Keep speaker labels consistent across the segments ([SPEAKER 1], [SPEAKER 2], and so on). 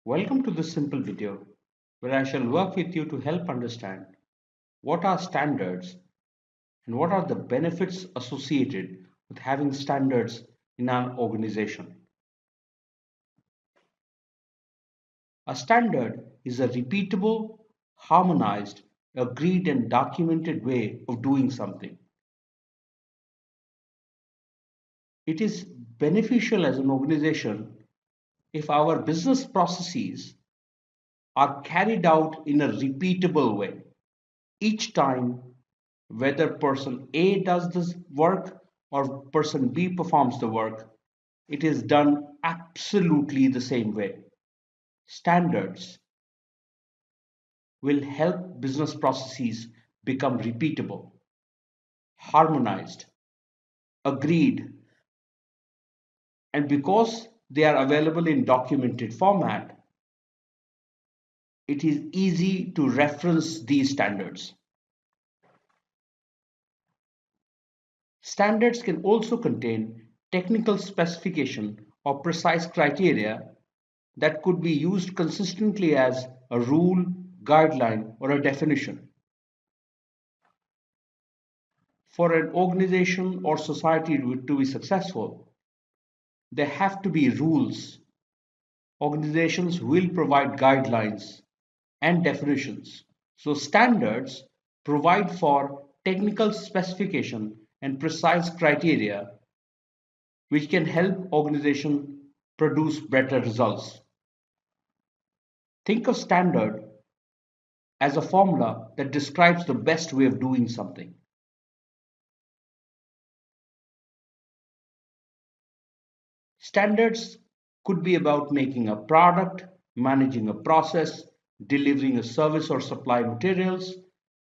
[SPEAKER 1] Welcome to this simple video where I shall work with you to help understand what are standards and what are the benefits associated with having standards in our organization. A standard is a repeatable, harmonized, agreed and documented way of doing something. It is beneficial as an organization if our business processes are carried out in a repeatable way. Each time, whether person A does this work or person B performs the work, it is done absolutely the same way. Standards will help business processes become repeatable, harmonized, agreed, and because they are available in documented format, it is easy to reference these standards. Standards can also contain technical specification or precise criteria that could be used consistently as a rule, guideline, or a definition. For an organization or society to be successful, there have to be rules. Organizations will provide guidelines and definitions. So standards provide for technical specification and precise criteria which can help organization produce better results. Think of standard as a formula that describes the best way of doing something. Standards could be about making a product, managing a process, delivering a service or supply materials.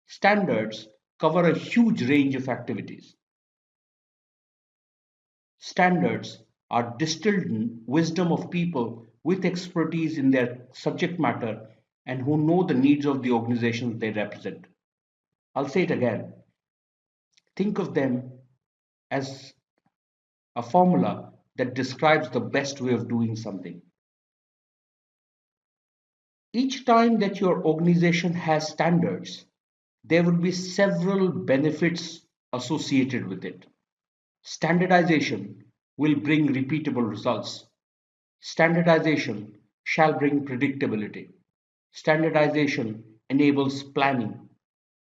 [SPEAKER 1] Standards cover a huge range of activities. Standards are distilled wisdom of people with expertise in their subject matter and who know the needs of the organizations they represent. I'll say it again. Think of them as a formula that describes the best way of doing something. Each time that your organization has standards, there will be several benefits associated with it. Standardization will bring repeatable results. Standardization shall bring predictability. Standardization enables planning.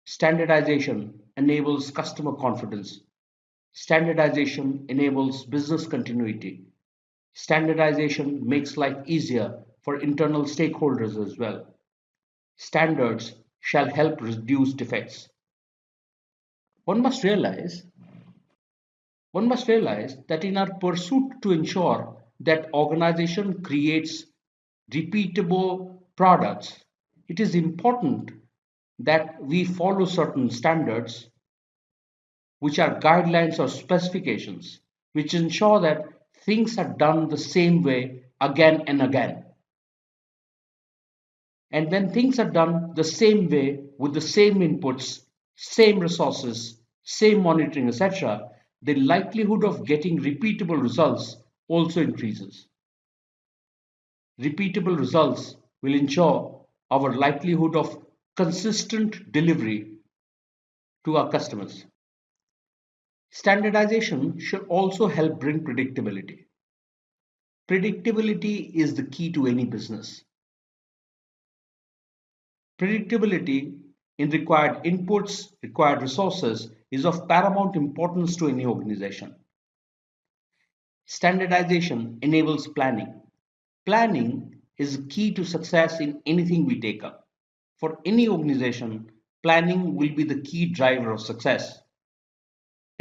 [SPEAKER 1] Standardization enables customer confidence. Standardization enables business continuity. Standardization makes life easier for internal stakeholders as well. Standards shall help reduce defects. One must realize one must realize that in our pursuit to ensure that organization creates repeatable products, it is important that we follow certain standards which are guidelines or specifications which ensure that things are done the same way again and again. And when things are done the same way with the same inputs, same resources, same monitoring, etc., the likelihood of getting repeatable results also increases. Repeatable results will ensure our likelihood of consistent delivery to our customers. Standardization should also help bring predictability. Predictability is the key to any business. Predictability in required inputs, required resources is of paramount importance to any organization. Standardization enables planning. Planning is key to success in anything we take up. For any organization, planning will be the key driver of success.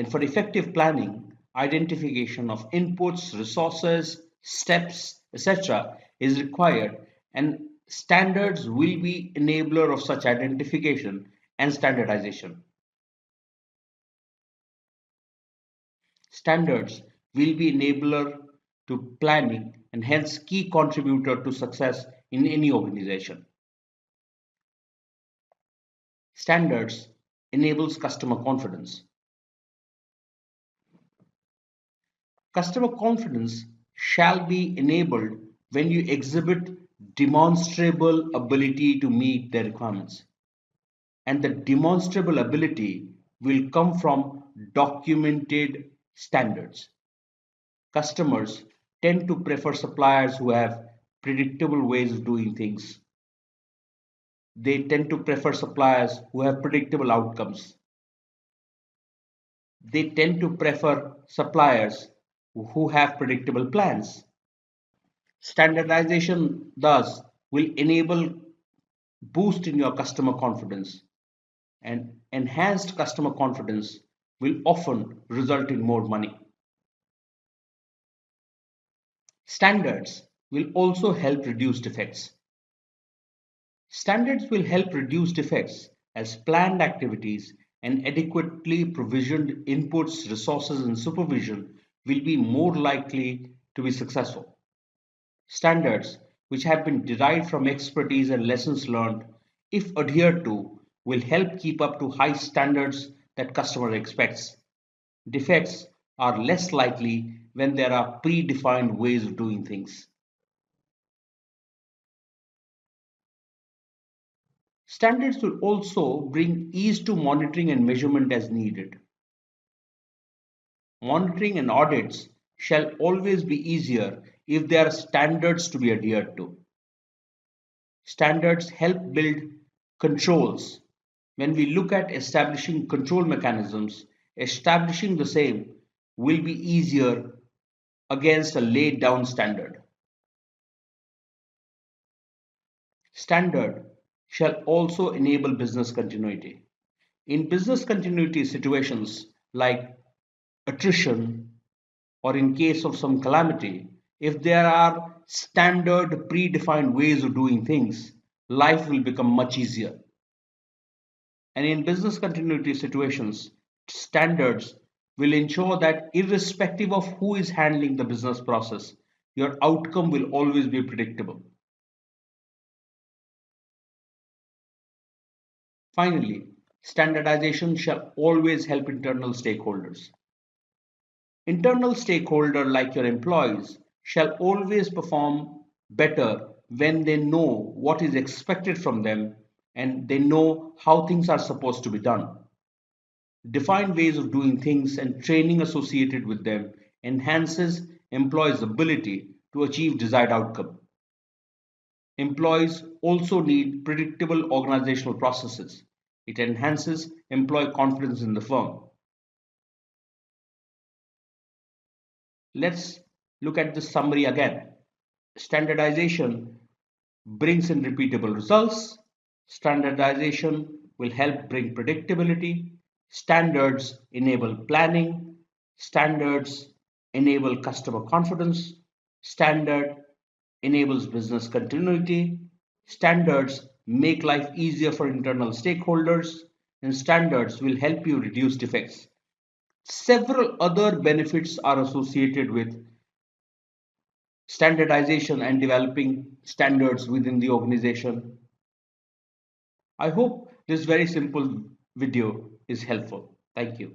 [SPEAKER 1] And for effective planning, identification of inputs, resources, steps, etc. is required, and standards will be enabler of such identification and standardization. Standards will be enabler to planning and hence key contributor to success in any organization. Standards enables customer confidence. Customer confidence shall be enabled when you exhibit demonstrable ability to meet their requirements. And the demonstrable ability will come from documented standards. Customers tend to prefer suppliers who have predictable ways of doing things. They tend to prefer suppliers who have predictable outcomes. They tend to prefer suppliers who have predictable plans. Standardization thus will enable boost in your customer confidence, and enhanced customer confidence will often result in more money. Standards will also help reduce defects. Standards will help reduce defects as planned activities and adequately provisioned inputs, resources, and supervision will be more likely to be successful. Standards, which have been derived from expertise and lessons learned, if adhered to, will help keep up to high standards that customer expects. Defects are less likely when there are predefined ways of doing things. Standards will also bring ease to monitoring and measurement as needed. Monitoring and audits shall always be easier if there are standards to be adhered to. Standards help build controls. When we look at establishing control mechanisms, establishing the same will be easier against a laid down standard. Standard shall also enable business continuity. In business continuity situations like attrition or in case of some calamity, if there are standard predefined ways of doing things, life will become much easier. And in business continuity situations, standards will ensure that irrespective of who is handling the business process, your outcome will always be predictable. Finally, standardization shall always help internal stakeholders. Internal stakeholder like your employees shall always perform better when they know what is expected from them and they know how things are supposed to be done. Defined ways of doing things and training associated with them enhances employees' ability to achieve desired outcome. Employees also need predictable organizational processes. It enhances employee confidence in the firm. Let's look at the summary again. Standardization brings in repeatable results. Standardization will help bring predictability. Standards enable planning. Standards enable customer confidence. Standard enables business continuity. Standards make life easier for internal stakeholders. And standards will help you reduce defects. Several other benefits are associated with standardization and developing standards within the organization. I hope this very simple video is helpful. Thank you.